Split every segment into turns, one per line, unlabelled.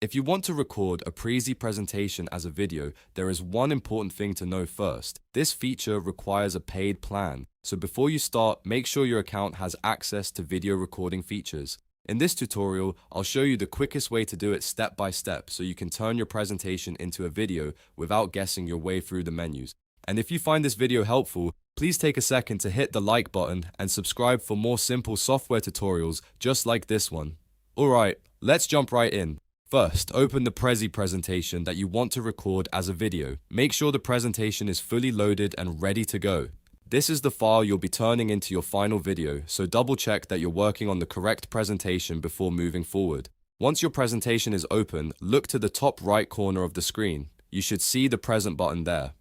If you want to record a Prezi presentation as a video, there is one important thing to know first. This feature requires a paid plan, so before you start, make sure your account has access to video recording features. In this tutorial, I'll show you the quickest way to do it step by step so you can turn your presentation into a video without guessing your way through the menus. And if you find this video helpful, please take a second to hit the like button and subscribe for more simple software tutorials just like this one. Alright, let's jump right in. First, open the Prezi presentation that you want to record as a video. Make sure the presentation is fully loaded and ready to go. This is the file you'll be turning into your final video, so double check that you're working on the correct presentation before moving forward. Once your presentation is open, look to the top right corner of the screen. You should see the present button there.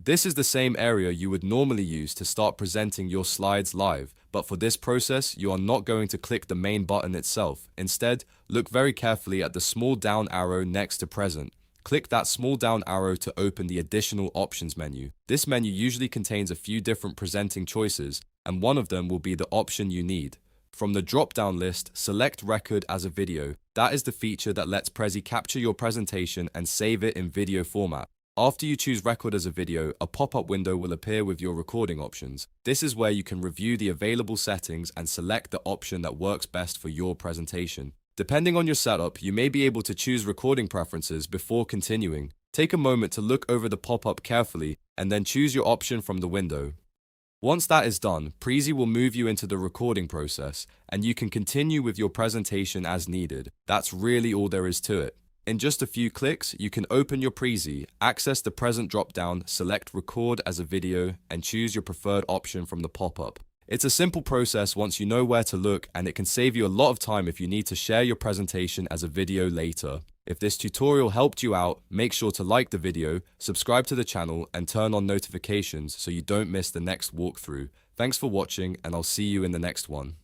This is the same area you would normally use to start presenting your slides live, but for this process, you are not going to click the main button itself. Instead, look very carefully at the small down arrow next to present. Click that small down arrow to open the additional options menu. This menu usually contains a few different presenting choices, and one of them will be the option you need. From the drop-down list, select Record as a video. That is the feature that lets Prezi capture your presentation and save it in video format. After you choose Record as a video, a pop-up window will appear with your recording options. This is where you can review the available settings and select the option that works best for your presentation. Depending on your setup, you may be able to choose recording preferences before continuing. Take a moment to look over the pop-up carefully and then choose your option from the window. Once that is done, Prezi will move you into the recording process, and you can continue with your presentation as needed. That's really all there is to it. In just a few clicks, you can open your Prezi, access the present drop-down, select Record as a video, and choose your preferred option from the pop-up. It's a simple process once you know where to look, and it can save you a lot of time if you need to share your presentation as a video later. If this tutorial helped you out, make sure to like the video, subscribe to the channel, and turn on notifications so you don't miss the next walkthrough. Thanks for watching, and I'll see you in the next one.